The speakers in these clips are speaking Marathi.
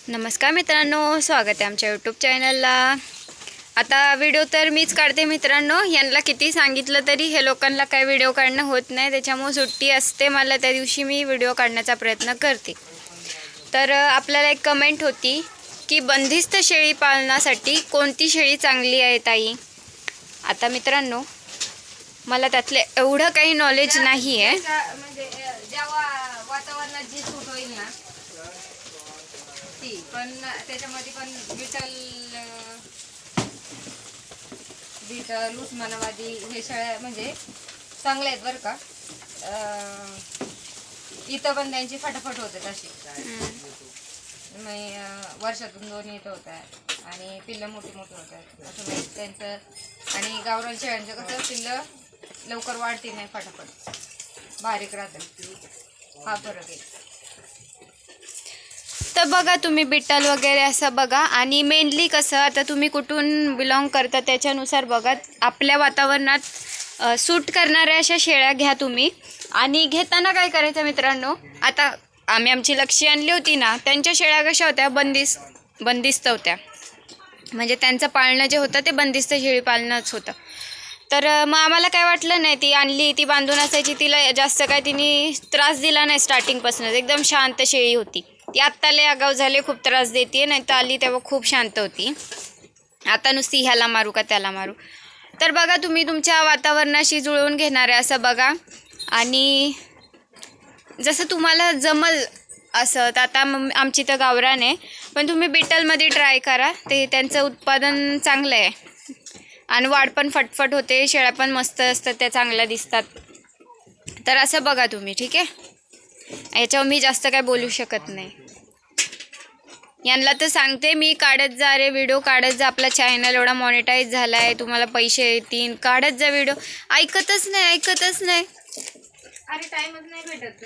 नमस्कार मित्रांनो, स्वागत आहे आमच्या यूट्यूब चॅनलला। आता व्हिडिओ तर मीच काढते मित्रांनो। यांना किती सांगितलं तरी हे लोकांना काय व्हिडिओ काढणं होत नाही, त्याच्यामुळे सुट्टी असते मला त्या दिवशी मी व्हिडिओ काढण्याचा प्रयत्न करते। तर आपल्याला एक कमेंट होती की बंदिस्त शेळी पालनासाठी कोणती शेळी चांगली आहे ताई। आता मित्रांनो मला त्यातले एवढं काही नॉलेज नाही आहे, म्हणजे जेव्हा वातावरणात जी सूट होईल ना ती, पण त्याच्यामध्ये पण बीटल उस्मानाबादी हे शेळ्या म्हणजे चांगले आहेत बरं का। इथं पण त्यांची फटाफट होते तशी, वर्षातून 2 इथं होत आहेत आणि पिल्लं मोठी मोठी होत आहेत असं नाही त्यांचं। आणि गावरान शेळ्यांचं कसं पिल्लं लवकर वाढते नाही, फटाफट बारीक राहतात, हा फरक आहे। तर बघा तुम्ही बिट्टल वगैरे असं बघा, आणि मेनली कसं आता तुम्ही कुठून बिलॉंग करता त्याच्यानुसार बघा, आपल्या वातावरणात सूट करणाऱ्या अशा शेळ्या घ्या तुम्ही। आणि घेताना काय करायचं मित्रांनो, आता आम्ही आमची लक्षी आणली होती ना, त्यांच्या शेळ्या कशा होत्या, बंदिस्त होत्या, म्हणजे त्यांचं पाळणं जे होतं ते बंदिस्त शेळी पालनच होतं। तर मग आम्हाला काय वाटलं नाही, ती आणली ती बांधून असायची, तिला जास्त काय तिने त्रास दिला नाही स्टार्टिंगपासूनच, एकदम शांत शेळी होती ती। आत्ता लय आगाव झाले, खूप त्रास देते, नाही तर आली तेव्हा खूप शांत होती, आता नुसती ह्याला मारू का त्याला मारू। तर बघा तुम्ही तुमच्या वातावरणाशी जुळवून घेणार आहे असं बघा, आणि जसं तुम्हाला जमल असं। तर आता आमची तर गावरान आहे, पण तुम्ही बिटलमध्ये ट्राय करा, ते त्यांचं उत्पादन चांगलं आहे आणि वाढ पण फटफट होते, शेळ्या पण मस्त असतात, त्या चांगल्या दिसतात। तर असं बघा तुम्ही, ठीक आहे। याच्यावर मी जास्त काय बोलू शकत नाही। यांना तर सांगते मी, काढत जा रे व्हिडिओ, काढत जा, आपला चॅनल एवढा मॉनिटाईज झाला आहे, तुम्हाला पैसे येतील, काढत जा व्हिडिओ। ऐकतच नाही। अरे टाईमच नाही भेटत।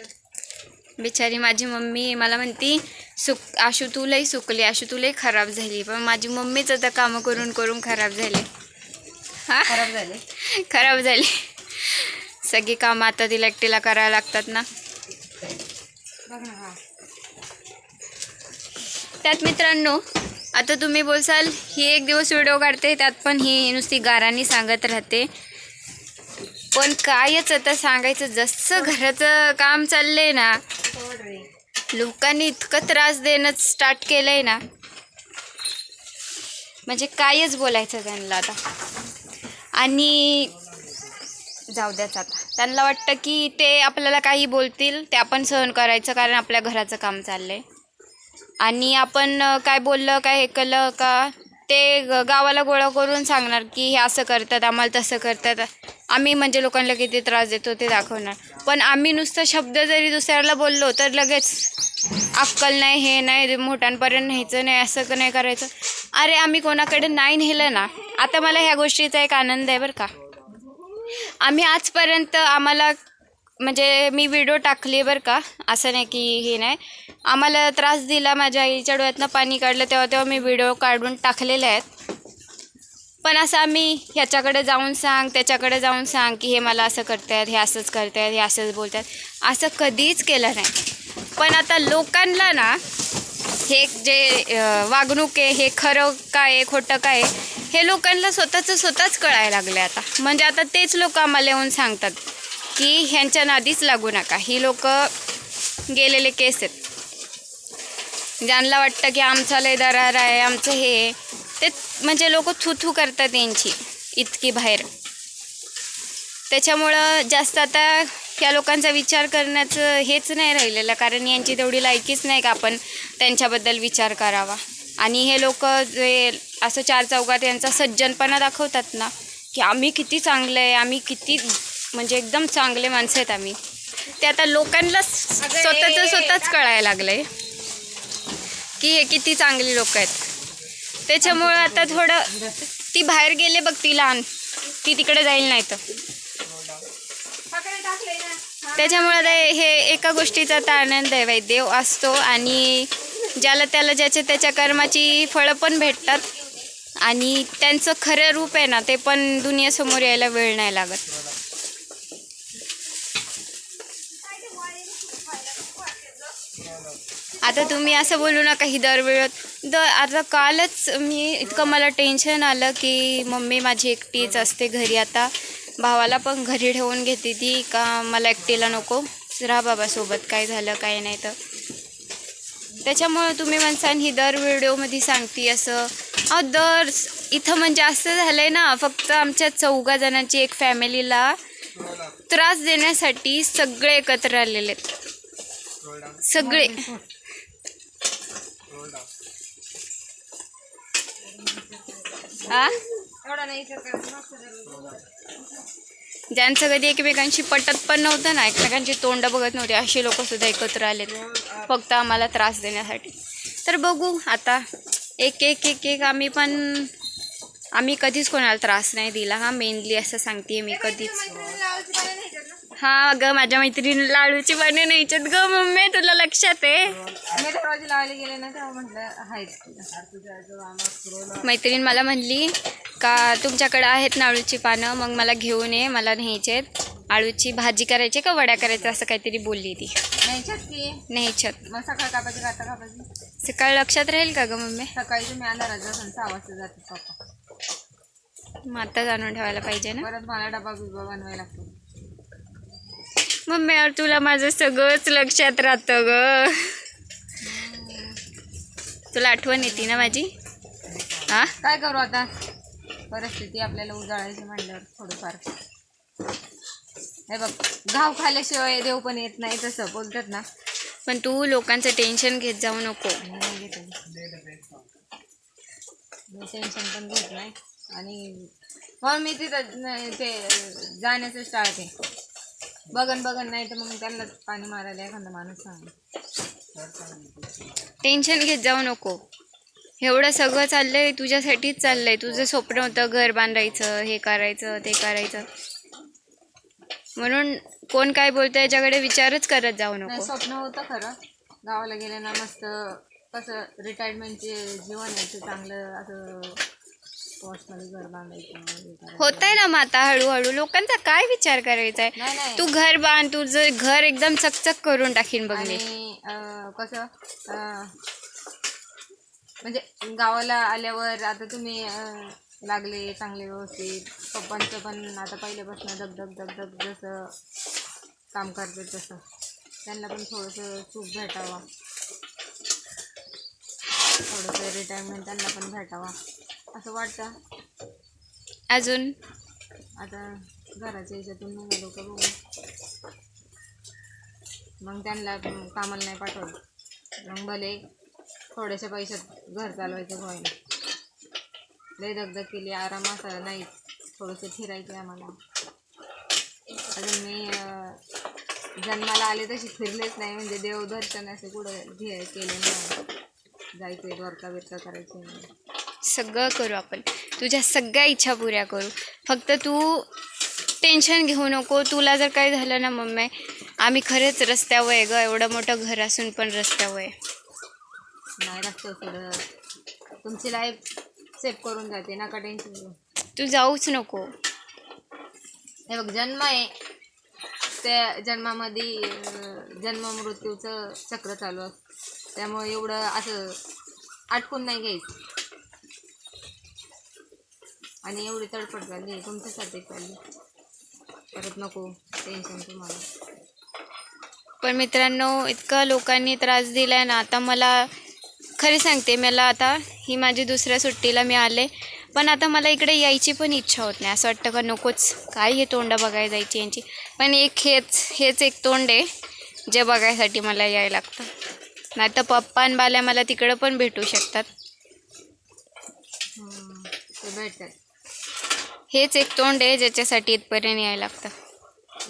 बिचारी माझी मम्मी मला म्हणती आशू तू लई सुकली, आशू तू लई खराब झाली, पण माझी मम्मीच आता कामं करून करून खराब झाली। खराब झाली सगळी कामं आता तिला एकटीला करायला लागतात ना। त्यात मित्रांनो आता तुम्ही बोलसाल ही एक दिवस व्हिडिओ काढते, त्यात पण ही नुसती गारांनी सांगत राहते, पण कायच आता सांगायचं, जसं घराचं काम चाललंय ना, लोकांनी इतकं त्रास देणं स्टार्ट केलंय ना, म्हणजे कायच बोलायचं त्यांना आता। आणि जाऊ द्याच आता, त्यांना वाटतं की ते आपल्याला काही बोलतील ते आपण सहन करायचं, कारण आपल्या घराचं काम चाललंय, आणि आपण काय बोललं काय हे केलं का ते गावाला गोळा करून सांगणार की हे असं करतात, आम्हाला तसं करतात, आम्ही म्हणजे लोकांना किती त्रास देतो ते दाखवणार। पण आम्ही नुसतं शब्द जरी दुसऱ्याला बोललो तर लगेच अक्कल नाही, हे नाही, मोठ्यांपर्यंत न्यायचं नाही, असं नाही करायचं। अरे आम्ही कोणाकडे नाही नेलं ना, आता मला ह्या गोष्टीचा एक आनंद आहे बरं का। आम्ही आजपर्यंत आम्हाला म्हणजे मी व्हिडिओ टाकली बरं का, असं नाही की हे नाही, आम्हाला त्रास दिला, माझ्या आईच्या डोळ्यातनं पाणी काढलं, तेव्हा मी व्हिडिओ काढून टाकलेले आहेत। पण असं आम्ही ह्याच्याकडे जाऊन सांग, त्याच्याकडे जाऊन सांग की हे मला असं करतात, हे असंच करतात, हे असंच बोलतात, असं कधीच केलं नाही। पण आता लोकांना ना हे जे वागणूक आहे हे खरं काय खोटं काय हे लोकांना स्वतःच कळायला लागले आता। म्हणजे आता तेच लोक आम्हाला येऊन सांगतात की ह्यांच्या नादीच लागू नका, ही लोक गेलेले केस आहेत, ज्यांना वाटतं की आमचा लय दरार आहे, आमचं हे ते, म्हणजे लोक थू करतात यांची इतकी बाहेर। त्याच्यामुळं जास्त आता या लोकांचा विचार करण्याचं हेच नाही राहिलेलं, कारण यांची तेवढी लायकीच नाही का आपण त्यांच्याबद्दल विचार करावा। आणि हे लोक जे असं 4 चौघात यांचा सज्जनपणा दाखवतात ना, की आम्ही किती चांगले आहे, आम्ही किती म्हणजे एकदम चांगले माणसं आहेत आम्ही, ते आता लोकांना स्वतःच कळायला लागलंय की हे किती चांगली लोक आहेत। त्याच्यामुळं आता थोडं ती बाहेर गेले बघ, ती लहान, ती तिकडे जाईल नाही तर, त्याच्यामुळं हे एका गोष्टीचा आता आनंद आहे, बाई देव असतो आणि ज्याला त्याला ज्याच्या त्याच्या कर्माची फळं पण भेटतात, आणि त्यांचं खरं रूप आहे ना ते पण दुनियेसमोर यायला वेळ नाही लागत। आता आता तुम्ही असं बोलू नका ही दरवेळेत आता कालच मी इतकं मला टेन्शन आलं की मम्मी माझी एकटीच असते घरी. आता भावाला पण घरी ठेवून घेते ती का मला एकटीला नको राहा बाबा सोबत, काय झालं काय नाही तर. त्याच्यामुळं तुम्ही म्हणसान ही दर व्हिडिओमध्ये सांगते असं. दर इथं म्हणजे असं झालं आहे ना, फक्त आमच्या 4 जणांची एक फॅमिलीला त्रास देण्यासाठी सगळे एकत्र आलेले आहेत. सगळे ज्यांचं कधी एकमेकांशी पटत पण नव्हतं ना, एकमेकांची तोंड बघत नव्हते, असे लोक सुद्धा एकत्र आलेत फक्त आम्हाला त्रास देण्यासाठी. तर बघू आता एक एक एक एक आम्ही कधीच कोणाला त्रास नाही दिला हा, मेनली असं सांगते मी कधीच. हा ग माझ्या मैत्रिणी लाडूची पाने न्यायच्यात ग मम्मी, तुला लक्षात आहे. मैत्रीण मला म्हणली का तुमच्याकडे आहेत ना आळूची पानं, मग मला घेऊन ये, मला न्यायचे. आळूची भाजी करायची का वड्या करायचं असं काहीतरी बोलली ती. न्यायच्यात. सकाळ लक्षात राहील का ग मम्मी? सकाळी तुम्ही अंधारात 6 वाजता जाते पप्पा. मग आता जाणून ठेवायला पाहिजे ना. परत मला डबा बिबा बनवायला लागतो. मम्मी यार तुला माझं सगळंच लक्षात राहतं ग. तुला आठवण येते ना माझी. हा काय करू आता, परिस्थिती आपल्याला उजाळायची म्हणल्यावर थोडंफार. हे बघ, घाव खाल्ल्याशिवाय देव पण येत नाही तसं बोलतात ना. पण तू लोकांचं टेन्शन घेत जाऊ नको. मी टेन्शन पण घेत नाही आणि मग मी तिथं ते जाण्याचं टाळते. बघन नाही तर मग त्यांना पाणी मारायला एखादा माणूस सांग. टेन्शन घेत जाऊ नको. एवढं सगळं चाललंय तुझ्यासाठीच चाललंय. तुझं स्वप्न होतं घर बांधायचं, हे करायचं ते करायचं, म्हणून कोण काय बोलतं याच्याकडे विचारच करत जाऊ नको. स्वप्न होतं खरं, गावाला गेलं ना मस्त कसं रिटायरमेंटचे जीवन यायचं चांगलं असं पॉशमध्ये घर बांधायचं होत आहे ना. मग आता हळूहळू लोकांचा काय विचार करायचा आहे. तू घर बांध, तुझं घर एकदम चकचक करून टाकीन बघ मी. आणि कसं म्हणजे गावाला आल्यावर आता तुम्ही लागले चांगले व्यवस्थित. पप्पांचं पण आता पहिल्यापासून दगदग जसं काम करते तसं त्यांना पण थोडंसं सुख भेटावा, थोडंसं रिटायरमेंट त्यांना पण भेटावा असं वाटतं. अजून आता घराच्या याच्यातून निघालो का बघू, मग त्यांना कामाला नाही पाठवलं, मग भले थोड्याशा पैशात घर चालवायचं व्हायला. लय दगदग केली, आराम असा नाही, थोडंसं फिरायचं आहे आम्हाला. अजून मी जन्माला आले तशी फिरलेच नाही, म्हणजे देवदर्शन असे कुठं केले नाही. जायचं द्वारका बिरका करायचं, सगळं करू आपण. तुझ्या सगळ्या इच्छा पुऱ्या करू. फक्त तू टेन्शन घेऊ नको. तुला जर काय झालं ना मम्मी, आम्ही खरेच रस्त्यावर आहे ग. एवढं मोठं घर असून पण रस्त्यावर आहे. नाही रस्त्यावर थोडं तुमची लाईफ सेफ करून जाते, नका टेन्शन घेऊ. तू जाऊच नको. हे बघ, जन्म आहे, त्या जन्मामध्ये जन्म मृत्यूचं चक्र चालू असतं. त्यामुळे एवढं असं आटकून नाही घ्यायचं. आणि एवढी तडफड झाली तुमच्यासाठी चालली, परत नको टेन्शन तुम्हाला. पण मित्रांनो, इतका लोकांनी त्रास दिला आहे ना. आता मला खरी सांगते, मला आता ही माझी दुसऱ्या सुट्टीला मी आले, पण आता मला इकडे यायची पण इच्छा होत नाही. असं वाटतं का नकोच, काय हे तोंड बघायला जायची यांची. पण हेच एक तोंड आहे जे बघायसाठी मला यायला लागतं. नाही तर पप्पा आणि बाल्या मला तिकडं पण भेटू शकतात. ते भेटतात. हेच एक तोंड आहे ज्याच्यासाठी इथपर्यंत यायला लागतं.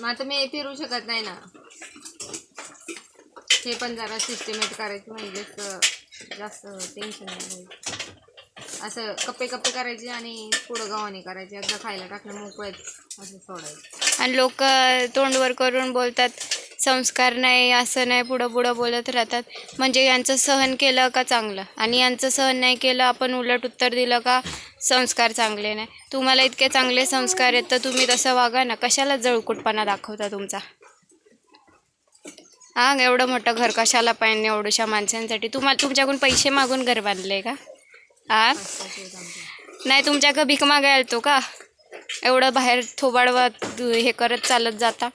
मग आता मी फिरू शकत नाही ना. हे पण जरा सिस्टमेट करायचं, म्हणजे जास्त टेन्शन नाही. असं कप्पे करायचे आणि पुढं गावाने करायचे. एकदा खायला टाकलं मोकळेच असं सोडायचं. आणि लोक तोंडवर करून बोलतात संस्कार नाही, असं नाही, पुढं बोलत राहतात. म्हणजे यांचं सहन केलं का चांगलं, आणि यांचं सहन नाही केलं आपण उलट उत्तर दिलं का संस्कार चांगले नाही. तुम्हाला इतके चांगले संस्कार आहेत तर तुम्ही तसं वागा ना. कशाला जळकुटपणा दाखवता तुमचा. हां एवढं मोठं घर कशाला पाहिजे एवढ्याशा माणसांसाठी? तुम्हाला तुमच्याकडून पैसे मागून घर बांधले का? हां कष्टाचे आहेत आमचे. नाही तुमच्या भीक मागायला येतो का? एवढं बाहेर थोबाडवा हे करत चालत जाता.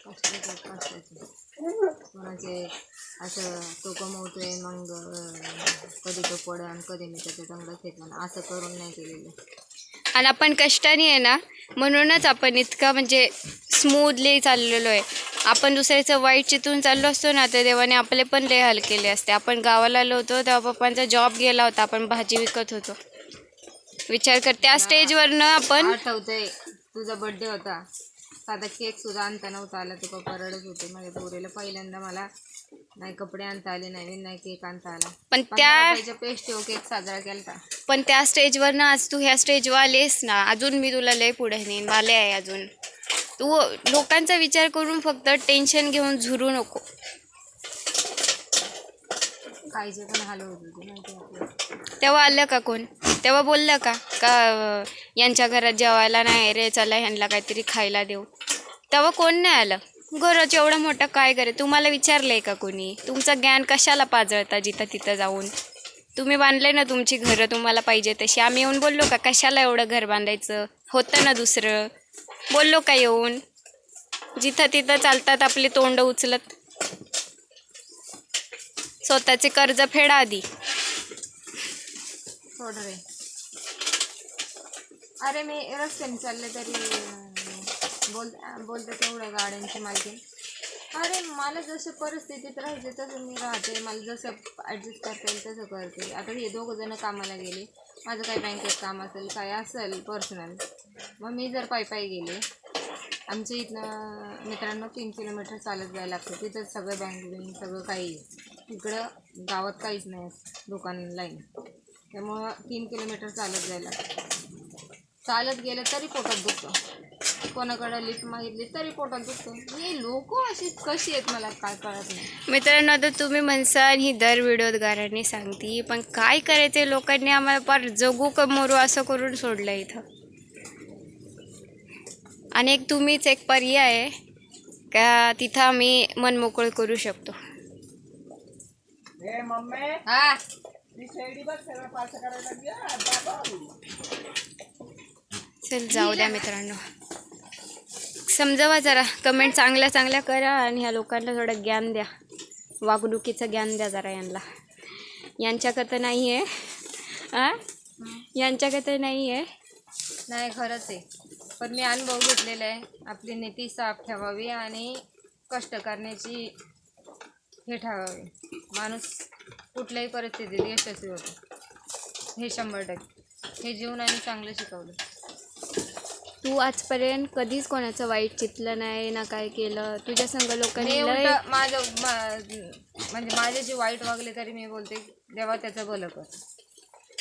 कष्टाचे आहेत, कष्टाचे. कोणाचे असं तो कमवतोय मग कधी तो पडन कधी मी त्याच्या चांगलं फेकन असं करून नाही केलेलं. आणि आपण कष्टाने आहे ना म्हणूनच आपण इतका म्हणजे स्मूथली चाललेलो आहे. आपण दुसऱ्याचं वाईट चितून चाललो असतो ना तर देवाने आपले पण लय हाल केले असते. आपण गावाला आलो होतो तेव्हा पप्पांचा जॉब गेला होता, आपण भाजी विकत होतो. विचार कर त्या स्टेजवरनं आपण आठवतंय तुझा बर्थडे होता, साधा केक सुद्धा आणता नव्हता आला. ते पप्पा रडत होते माझ्या पोरीला. पहिल्यांदा मला नाही कपडे आणता आले, नवीन नाही केक आणता आला. पण 15 रुपयाच्या पेस्ट्री केक साजरा केला. पण त्या स्टेजवरनं आज तू ह्या स्टेजवर आलीस ना, अजून मी तुला लय पुढे नेईन. वाले आहे अजून. तू लोकांचा विचार करून फक्त टेन्शन घेऊन झुरू नको. काहीचे पण हाल होत होते माहिती आपल्याला. तेव्हा आलं का कोण? तेव्हा बोललं का यांच्या घरात जेवायला नाही रे, चला ह्यांना काहीतरी खायला देऊ? तेव्हा कोण नाही आलं. घराचं एवढं मोठं काय करे? तुम्हाला विचारलंय का कोणी? तुमचं ज्ञान कशाला पाजळता जिथं तिथं जाऊन? तुम्ही बांधले ना तुमची घरं तुम्हाला पाहिजे तशी. आम्ही येऊन बोललो का कशाला एवढं घर बांधायचं? होतं ना दुसरं. बोललो का येऊन? जिथं तिथं चालतात आपली तोंड उचलत. स्वतःचे कर्ज फेडा आधी. सोड रे. अरे मी रस्त्याने चालले तरी बोलते तेवढ्या गाड्यांची मालकी. अरे मला जसं परिस्थितीत राहायचे तसं मी राहते. मला जसं ॲडजस्ट करता येईल तसं करते. आता हे दोघं जण कामाला गेले, माझं काही बँकेत काम असेल काय असेल पर्सनल, मग मी जर पायी गेले. आमच्या इथनं मित्रांनो 3 किलोमीटर चालत जायला लागतं. तिथं सगळं बँक सगळं काही. इकडं गावात काहीच नाही दुकान लाईन, त्यामुळं 3 किलोमीटर चालत जायला लागतं. चालत गेलं तरी पोटात दुखतं, कोणाकडं लिफ्ट मागितली तरी पोटात दुखतं. हे लोक अशी कशी आहेत मला काय कळत नाही. मित्रांनो आता तुम्ही म्हणसाल ही दर व्हिडिओत गाऱ्यांनी सांगती, पण काय करायचं लोकांनी आम्हाला पार जगू का मरू असं करून सोडलं इथं. आणि एक तुम्हीच एक पर्याय आहे का तिथं आम्ही मन मोकळं करू शकतो. हा चल जाऊ द्या मित्रांनो, समजावा जरा, कमेंट चांगल्या चांगल्या करा आणि ह्या लोकांना थोडं ज्ञान द्या, वागणुकीचं ज्ञान द्या जरा यांना. यांच्याकडं नाही आहे, यांच्याकडं नाही आहे. नाही खरंच आहे, पण मी अनुभव घेतलेला आहे. आपली नीती साफ ठेवावी आणि कष्ट करण्याची हे ठेवावे. माणूस कुठल्याही परिस्थितीत यशस्वी होतो, हे 100%. हे जीवनाने चांगलं शिकवलं. तू आजपर्यंत कधीच कोणाचं वाईट चितलं नाही ना काय केलं. तुझ्या संग लोकांनी म्हणजे माझे जे वाईट वागले तरी मी बोलते देवा त्याचं भलं कर.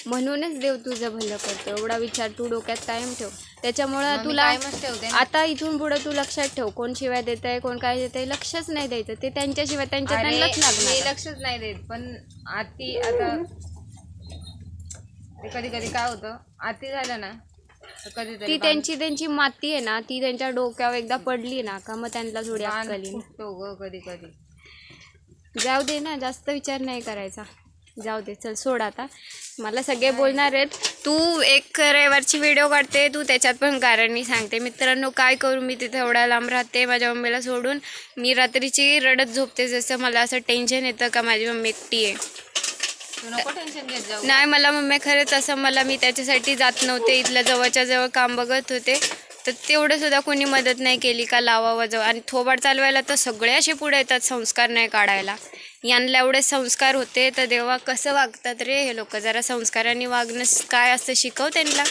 म्हणूनच देव तुझं भलं करतो. एवढा विचार तू डोक्यात कायम ठेव. त्याच्यामुळं तुला ठेवते आता इथून पुढं तू लक्षात ठेव, कोण शिवाय देत आहे कोण काय देत आहे लक्षच नाही द्यायचं. ते त्यांच्याशिवाय त्यांनाच लागणार. लक्षच नाही देत. पण आती आता कधी कधी काय होतं, आती झालं ना कधीतरी ती त्यांची माती आहे ना, ती त्यांच्या डोक्यावर एकदा पडली ना का मग त्यांना थोडी अक्कल येईल. कधी कधी जाऊ दे ना, जास्त विचार नाही करायचा. जाऊ दे, चल सोड आता. मला सगळे बोलणार आहेत. तू एक रविवारची व्हिडिओ काढते, तू त्याच्यात पण गाऱ्यांनी सांगते. मित्रांनो काय करू, मी तिथे एवढा लांब राहते माझ्या मम्मीला सोडून. मी रात्रीची रडत झोपते. जसं मला असं टेन्शन येतं का माझी मम्मी एकटी आहे. नको टेन्शन घेत जाऊ. नाही मला मम्मी खरंच असं, मला मी त्याच्यासाठी जात नव्हते. इथल्या जवळच्या जवळ काम बघत होते तर तेवढं सुद्धा कोणी मदत नाही केली का लावावं जवळ. आणि थोबाड चालवायला तर सगळे असे पुढे येतात संस्कार नाही काढायला. यांना एवढे संस्कार होते तर देवा कसं वागतात रे हे लोक. जरा संस्काराने वागणं काय असतं शिकव त्यांना.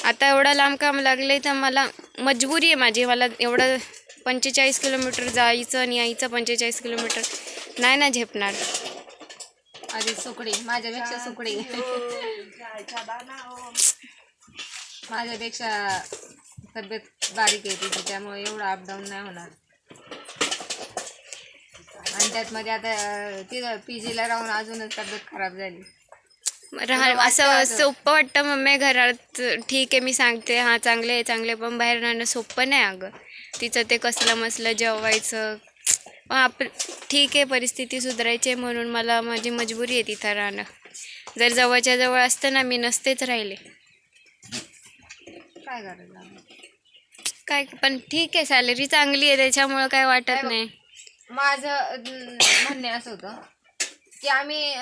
आता एवढं लांब काम लागले तर मला मजबुरी आहे माझी. मला एवढं 45 किलोमीटर जायचं आणि यायचं 45 किलोमीटर नाही ना झेपणार. आधी सुकडी माझ्यापेक्षा सुकडी माझ्यापेक्षा तब्येत बारीक आहे तिची, त्यामुळे एवढं अपडाऊन नाही होणार. आणि त्यात मध्ये आता तिथं PGला राहून अजूनच तब्येत खराब झाली. असं सोपं वाटतं मम्मी घरात ठीक आहे मी सांगते हां चांगले आहे चांगले, पण बाहेर राहणं सोपं नाही अगं. तिचं ते कसलं मसलं जेवायचं. ठीक आहे, परिस्थिती सुधारायची आहे म्हणून मला माझी मजबुरी आहे तिथं राहणं. जर जवळच्या जवळ असतं ना, मी नसतेच राहिले. काय करायचं? काय पण ठीक आहे, सॅलरी चांगली आहे त्याच्यामुळं काय वाटत नाही. माझं म्हणणे असं होतं की आम्ही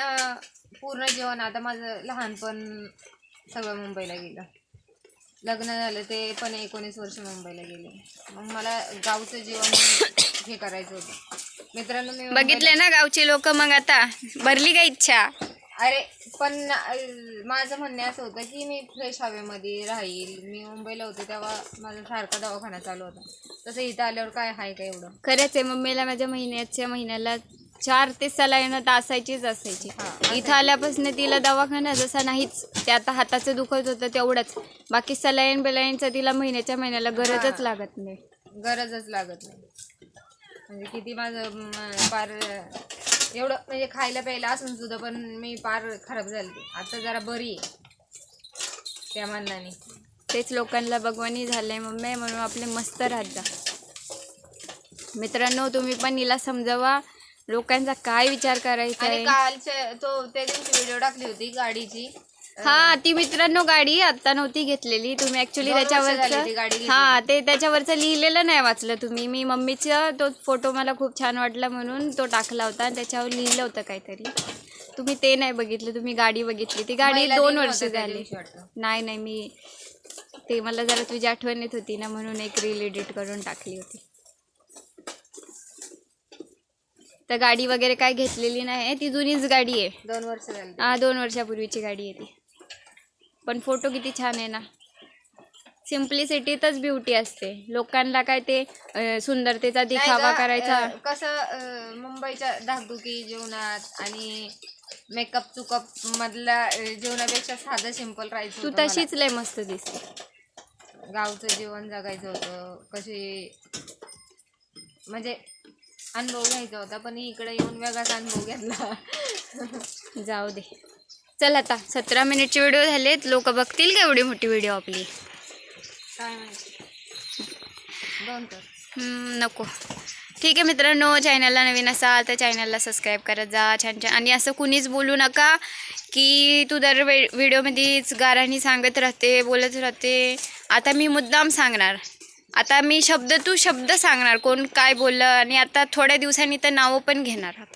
पूर्ण जीवन, आता माझं लहानपण सगळं मुंबईला गेलं, लग्न झालं ते पण 19 वर्ष मुंबईला गेले. मग मला गावचं जीवन हे करायचं होतं. मित्रांनो, मी बघितले ना गावची लोक, मग आता भरली का इच्छा? अरे पण माझं म्हणणे असं होतं की मी फ्रेश हवेमध्ये राहील. मी मुंबईला होते तेव्हा माझा सारखा दवाखाना चालू होता, तसं इथं आल्यावर काय आहे का एवढं? खरंच आहे, मम्मीला माझ्या महिन्याला 4 ते सलाईन असायची. इथं आल्यापासून तिला दवाखाना जसा नाहीच. ते आता हाताचं दुखत होतं तेवढंच, बाकी सलाईन बिलाईनचं तिला महिन्याला गरजच लागत नाही. म्हणजे किती माझं पार एवढं म्हणजे खायला प्यायला असून सुद्धा पण मी पार खराब झाली. आता जरा बरी आहे त्या मानाने. तेच लोकांना भगवानी झालंय मम्मी, म्हणून आपले मस्त राहत जा. मित्रांनो, तुम्ही पण हिला समजावा लोकांचा काय विचार करायचा आहे. कालच्या त्या दिवशी व्हिडिओ टाकली होती गाडीची. हा, ती मित्रांनो गाडी आता नव्हती घेतलेली तुम्ही, ऍक्च्युली त्याच्यावरचं ते त्याच्यावरचं लिहिलेलं नाही वाचलं तुम्ही. मी मम्मीचा तो फोटो मला खूप छान वाटला म्हणून तो टाकला होता, आणि त्याच्यावर लिहिलं होतं काहीतरी. तुम्ही ते नाही बघितलं, तुम्ही गाडी बघितली. ती गाडी 2 वर्ष झाली. नाही, मी ते मला जरा तुझी आठवण येत होती ना, म्हणून एक रील एडिट करून टाकली होती. तर गाडी वगैरे काय घेतलेली नाही, ती जुनीच गाडी आहे. 2 वर्ष झाली. 2 वर्षापूर्वीची गाडी आहे ती. पण फोटो किती छान आहे ना. सिम्प्लिसिटीतच ब्युटी असते. लोकांना काय ते सुंदरतेचा दिखावा करायचा. कसं मुंबईच्या धाकधुकी जीवनात आणि मेकअप चुकअप मधल्या जीवनापेक्षा साधं सिंपल राहायचं. तू तशीच लय मस्त दिसते. गावचं जीवन जगायचं होतं, कशी म्हणजे अनुभव घ्यायचा होता, पण इकडे येऊन वेगळाच अनुभव घेतला. जाऊ दे, चल आता 17 मिनिटचे व्हिडिओ झालेत. लोक बघतील का एवढी मोठी व्हिडिओ आपली? काय माहिती, 2 तास. नको. ठीक आहे मित्रांनो, चॅनलला नवीन असाल तर चॅनलला सबस्क्राईब करत जा. छान छान. आणि असं कुणीच बोलू नका की तू दर व्हिडिओमध्येच गाराणी सांगत राहते, बोलत राहते. आता मी मुद्दाम सांगणार. आता मी शब्द सांगणार कोण काय बोललं. आणि आता थोड्या दिवसांनी तर नावं पण घेणार आहात.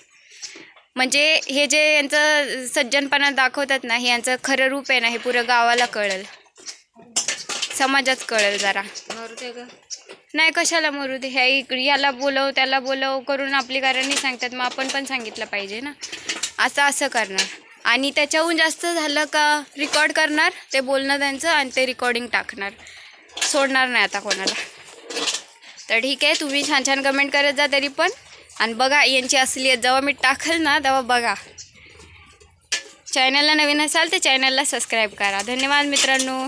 म्हणजे हे जे यांचं सज्जनपणा दाखवतात ना, हे यांचं खरं रूप आहे ना, हे पुरं गावाला कळेल, समाजात कळेल जरा. नाही, कशाला मरू दे. याला बोलव त्याला बोलव करून आपली गाराणी सांगतात, मग आपण पण सांगितलं पाहिजे ना. असं करणार. आणि त्याच्याहून जास्त झालं का रेकॉर्ड करणार ते बोलणं त्यांचं, आणि ते रेकॉर्डिंग टाकणार. सोडणार नाही आता कोणाला. तर ठीक आहे, तुम्ही छान छान कमेंट करत जा तरी पण. आणि बघा यांची असलीयत, जेव्हा मी टाकल ना तेव्हा बघा. चॅनलला नवीन असाल तर चॅनलला सबस्क्राईब करा. धन्यवाद मित्रांनो.